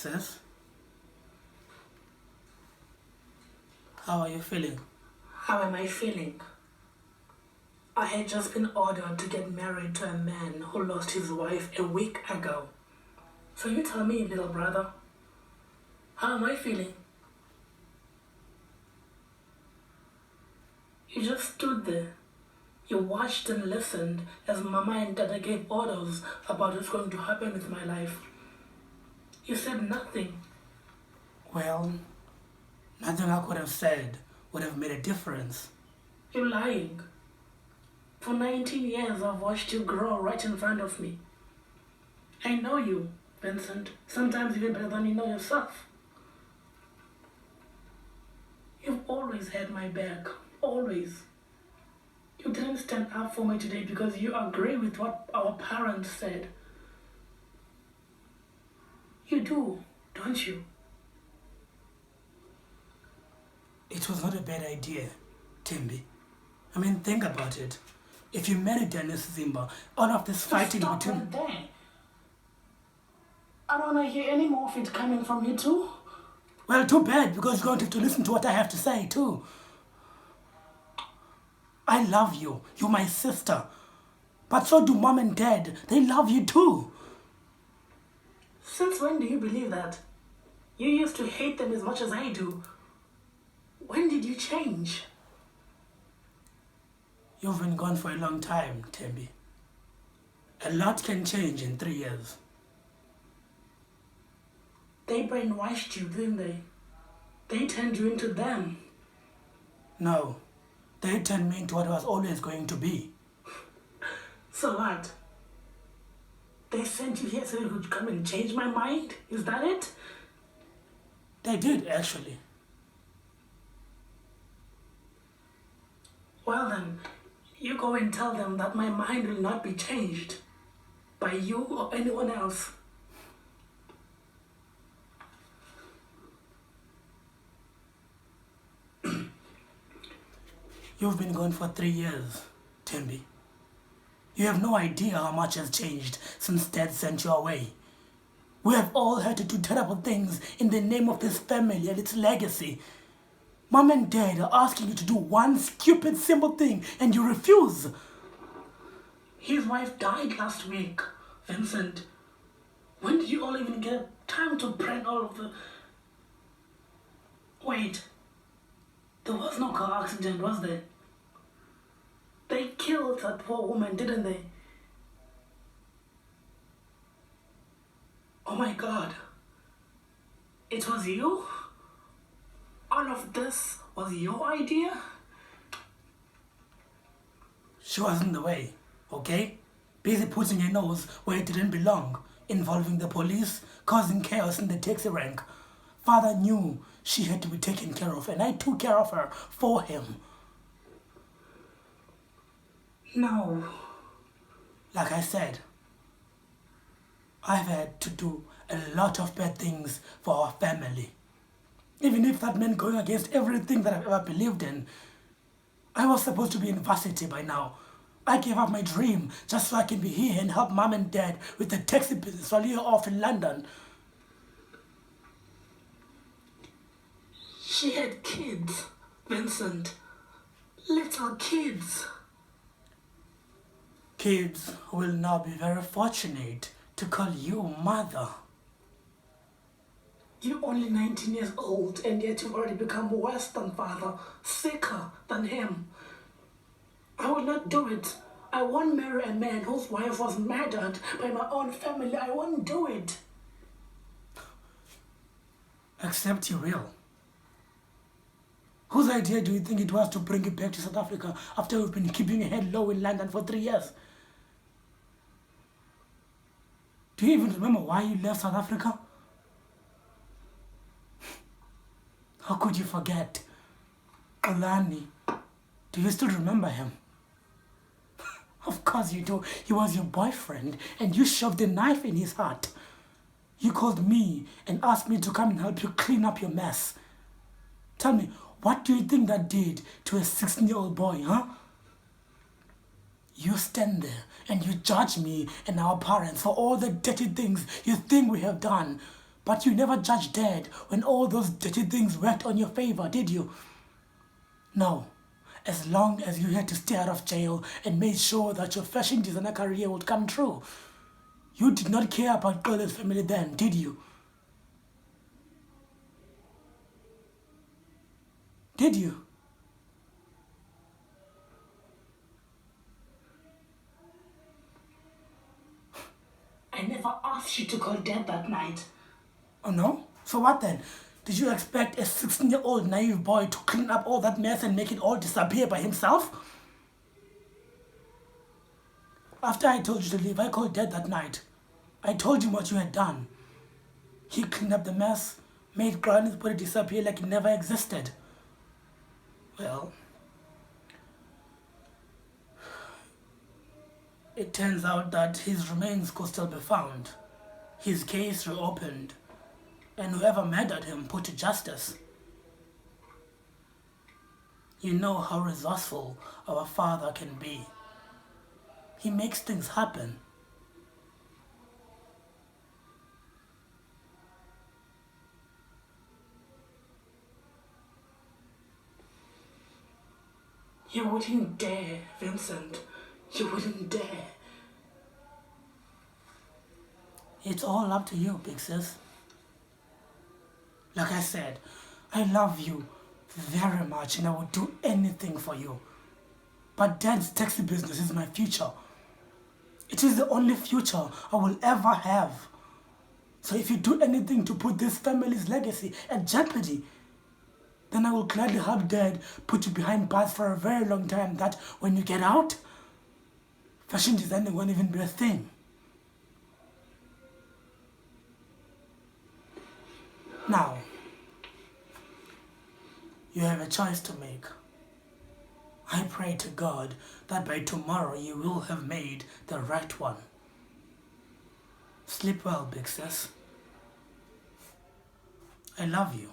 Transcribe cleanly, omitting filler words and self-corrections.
Sis, how are you feeling? How am I feeling? I had just been ordered to get married to a man who lost his wife a week ago. So you tell me, little brother, how am I feeling? You just stood there. You watched and listened as Mama and Dada gave orders about what's going to happen with my life. You said nothing. Well, nothing I could have said would have made a difference. You're lying. For 19 years, I've watched you grow right in front of me. I know you, Vincent, sometimes even better than you know yourself. You've always had my back, always. You didn't stand up for me today because you agree with what our parents said. You do, don't you? It was not a bad idea, Timby. I mean, think about it. If you married Dennis Zimba, all of this fighting Stop between... right there. I don't want to hear any more of it coming from you too. Well, too bad, because you're going to have to listen to what I have to say, too. I love you. You're my sister. But so do Mom and Dad. They love you, too. Since when do you believe that? You used to hate them as much as I do. When did you change? You've been gone for a long time, Tembi. A lot can change in 3 years. They brainwashed you, didn't they? They turned you into them. No, they turned me into what I was always going to be. So what? They sent you here so you could come and change my mind? Is that it? They did, actually. Well then, you go and tell them that my mind will not be changed by you or anyone else. You've been gone for 3 years, Tembi. You have no idea how much has changed since Dad sent you away. We have all had to do terrible things in the name of this family and its legacy. Mom and Dad are asking you to do one stupid, simple thing, and you refuse. His wife died last week, Vincent. When did you all even get time to plan all of the... Wait. There was no car accident, was there? They killed that poor woman, didn't they? Oh my God. It was you? All of this was your idea? She was in the way, okay? Busy putting her nose where it didn't belong, involving the police, causing chaos in the taxi rank. Father knew she had to be taken care of, and I took care of her for him. No. Like I said, I've had to do a lot of bad things for our family. Even if that meant going against everything that I've ever believed in. I was supposed to be in varsity by now. I gave up my dream just so I can be here and help Mom and Dad with the taxi business while you're off in London. She had kids, Vincent. Little kids. Kids will now be very fortunate to call you mother. You're only 19 years old, and yet you've already become worse than father, sicker than him. I will not do it. I won't marry a man whose wife was murdered by my own family. I won't do it. Except you will. Whose idea do you think it was to bring you back to South Africa after we've been keeping your head low in London for 3 years? Do you even remember why you left South Africa? How could you forget? Olani, do you still remember him? Of course you do. He was your boyfriend and you shoved a knife in his heart. You called me and asked me to come and help you clean up your mess. Tell me, what do you think that did to a 16-year-old boy, huh? You stand there and you judge me and our parents for all the dirty things you think we have done. But you never judged Dad when all those dirty things worked on your favor, did you? No. As long as you had to stay out of jail and made sure that your fashion designer career would come true, you did not care about Xola's family then, did you? Did you? I never asked you to call Dad that night. Oh no? So what then? Did you expect a 16-year-old naive boy to clean up all that mess and make it all disappear by himself? After I told you to leave, I called Dad that night. I told him what you had done. He cleaned up the mess, made Granny's body disappear like it never existed. Well, it turns out that his remains could still be found. His case reopened, and whoever murdered him put to justice. You know how resourceful our father can be. He makes things happen. You wouldn't dare, Vincent. You wouldn't dare. It's all up to you, big sis. Like I said, I love you very much and I would do anything for you. But Dad's taxi business is my future. It is the only future I will ever have. So if you do anything to put this family's legacy at jeopardy, then I will gladly help Dad put you behind bars for a very long time that when you get out, fashion designing won't even be a thing. Now, you have a choice to make. I pray to God that by tomorrow you will have made the right one. Sleep well, big sis. I love you.